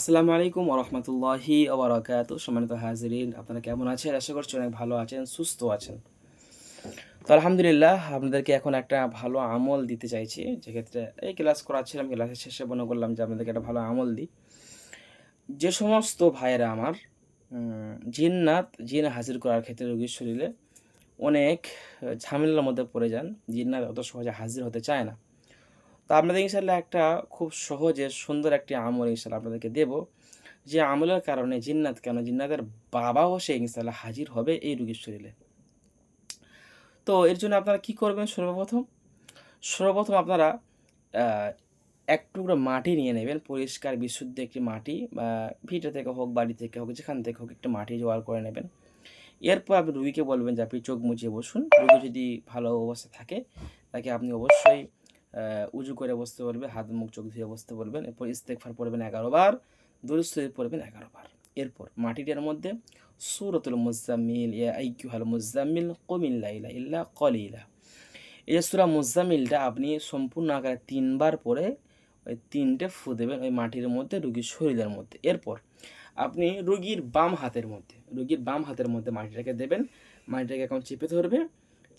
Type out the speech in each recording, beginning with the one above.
আসসালামু আলাইকুম ওরহমতুল্লাহি ওবরাকাতু। সম্মানিত হাজিরিন, আপনারা কেমন আছেন? আশা করছি অনেক ভালো আছেন, সুস্থ আছেন। তো আলহামদুলিল্লাহ, আপনাদেরকে এখন একটা ভালো আমল দিতে চাইছি। যেক্ষেত্রে এই ক্লাস করাচ্ছিলাম, ক্লাসের শেষে মনে করলাম যে আপনাদেরকে একটা ভালো আমল দিই। যে সমস্ত ভাইয়েরা আমার জিন হাজির করার ক্ষেত্রে রোগীর শরীরে অনেক ঝামেলার মধ্যে পড়ে যান। জিন্নাত অত সহজে হাজির হতে চায় না। তো আপনাদের ইনশাআল্লাহ একটা খুব সহজে সুন্দর একটি আমল ইনশাআল্লাহ আপনাদেরকে দেব। যে আমলের কারণে জিন্নাতের বাবাও সে ইনশাআল্লাহ হাজির হবে এই রোগীর শরীরে। তো এর জন্য আপনারা কি করবেন? সর্বপ্রথম আপনারা আ এক টুকরো মাটি নিয়ে নেবেন। পরিষ্কার বিশুদ্ধ একটি মাটি, বা ভিটে থেকে হোক, বাড়ি থেকে হোক, যেখান থেকে হোক একটু মাটি জোগাড় করে নেবেন। এরপর আপনি রুগীকে বলবেন যে আপনি চোখ মুজিয়ে বসুন। রুগী যদি ভালো অবস্থায় থাকে তাকে আপনি অবশ্যই উজু করে বসতে বলবেন, হাত মুখ চোখ ধুয়ে বসতে বলবেন। এরপর ইস্তেগফার পড়বেন ১১ বার, দুরূদ শরীফ পড়বেন ১১ বার। এরপর মাটিটার মধ্যে সূরাতুল মুযাম্মিল, ইয়া আইয়ুহাল মুযাম্মিল কুমিল লাইলা ইল্লা কলিলা, এই যে সূরা মুযাম্মিলটা আপনি সম্পূর্ণ আকারে ৩ বার পড়ে ওই ৩ টে ফু দেবেন ওই মাটির মধ্যে, রুগীর শরীরের মধ্যে। এরপর আপনি রুগীর বাম হাতের মধ্যে মাটিটাকে দেবেন। মাটিটাকে এখন চেপে ধরবে।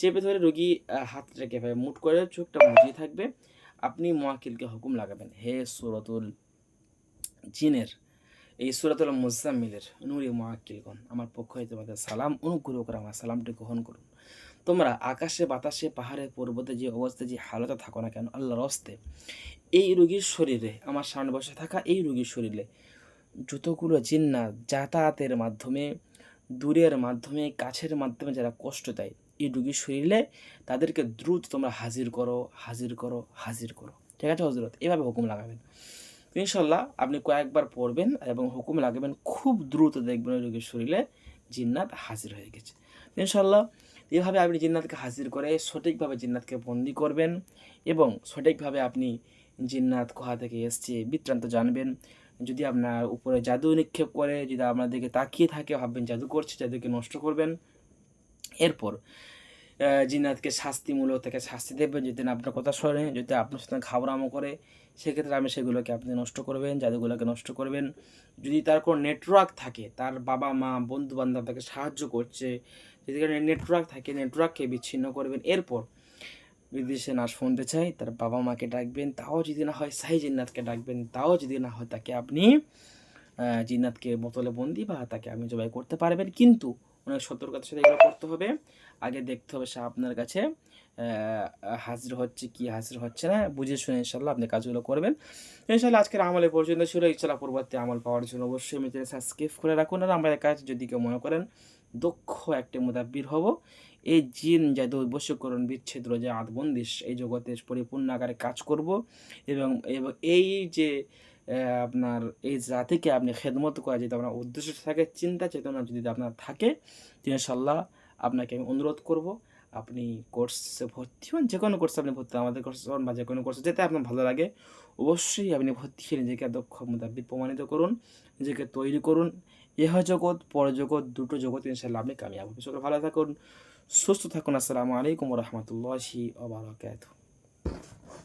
চেপে ধরে রুগী হাতটাকে এভাবে মুঠ করে চোখটা মুজিয়ে থাকবে। আপনি মুয়াক্কিলকে হুকুম লাগাবেন, হে সূরাতুল জিনের, এই সূরাতুল মুযাম্মিলের নূরি মুআক্কিলগণ, আমার পক্ষ হইতে তোমাদের সালাম, অনুগ্রহ করে আমার সালামটি গ্রহণ করুন। তোমরা আকাশে বাতাসে পাহাড়ে পর্বতে যে অবস্থায় যে হালতে থাকো না কেন, আল্লাহর হস্তে এই রোগীর শরীরে, আমার সামনে বসে থাকা এই রোগীর শরীরে যতগুলো জিন্নাত যাতায়াতের মাধ্যমে, দূরের মাধ্যমে, কাছের মাধ্যমে যারা কষ্ট দেয় এই রোগীর শরীরে, তাদেরকে দ্রুত তোমরা হাজির করো, হাজির করো, হাজির করো। ঠিক আছে হযরত? এভাবে হুকুম লাগাবেন। তো ইনশাআল্লাহ আপনি কয়েকবার পড়বেন এবং হুকুম লাগাবেন, খুব দ্রুত দেখবেন ওই রোগীর শরীরে জিন্নাত হাজির হয়ে গেছে। তো ইনশাআল্লাহ এভাবে আপনি জিন্নাতকে হাজির করে সঠিকভাবে জিন্নাতকে বন্দী করবেন এবং সঠিকভাবে আপনি জিন্নাত কোথা থেকে এসছে বৃত্তান্ত জানবেন। যদি আপনার উপরে জাদু নিক্ষেপ করে, যদি আপনার দিকে তাকিয়ে থাকে, ভাববেন জাদু করছে, জাদুকে নষ্ট করবেন। এরপর জিন্নাতকে শাস্তিমূলক থেকে শাস্তি দেবেন যদি না আপনার কথা শোনে, যদি আপনার সাথে ঘাবড়ামো করে, সেক্ষেত্রে আপনি সেগুলোকে আপনি নষ্ট করবেন, জাদুগুলোকে নষ্ট করবেন। যদি তার কোনো নেটওয়ার্ক থাকে, তার বাবা-মা, বন্ধু-বান্ধব তাকে সাহায্য করছে, যদি নেটওয়ার্ক থাকে, নেটওয়ার্ককে বিচ্ছিন্ন করবেন। এরপর যদি সে না শুনতে চায়, তার বাবা-মাকে ডাকবেন, তাও যদি না হয় শাহী জিন্নাতকে ডাকবেন, তাও যদি না হয় তাকে আপনি জিন্নাতকে বোতলে বন্দি বা তাকে আপনি জবাই করতে পারবেন। কিন্তু অনেক সতর্কতার সাথে এগুলো করতে হবে। আগে দেখতে হবে সে আপনার কাছে হাজির হচ্ছে কি হাজির হচ্ছে না, বুঝে শুনে ইনশাআল্লাহ আপনি কাজগুলো করবেন। ইনশাআল্লাহ আজকের আমল এ পর্যন্ত ছিল। ইনশাআল্লাহ পরবর্তী আমল পাওয়ার জন্য অবশ্যই আমি চ্যানেল সাবস্ক্রাইব করে রাখুন। আর আমাদের কাছে যদি কেউ মনে করেন দক্ষ একটি মুদাব্বির হব, এই জিন জাদু বশীকরণ বিচ্ছেদ রোজা বন্দিশ এই জগতে পরিপূর্ণ আকারে কাজ করব এবং এবং এই যে আপনার এই জাতিকে আপনি খেদমত করা যদি আপনার উদ্দেশ্য থাকে, চিন্তা চেতনা যদি আপনার থাকে, তো ইনশাআল্লাহ আপনাকে আমি অনুরোধ করব আপনি কোর্সে ভর্তি হন। যেকোনো কোর্সে আপনি ভর্তি হন, আমাদের কোর্সে হন বা যেকোনো কোর্সে যেতে আপনার ভালো লাগে, অবশ্যই আপনি ভর্তি হয়ে নিজেকে দক্ষ মুদাব্বির প্রমাণিত করুন, নিজেকে তৈরি করুন। ইহ জগৎ পরজগৎ দুটো জগৎ ইনশাআল্লাহ আপনি কামিয়াব হবে। সকলে ভালো থাকুন, সুস্থ থাকুন। আসসালামু আলাইকুম ওয়া রাহমাতুল্লাহি ওয়া বারাকাতুহু।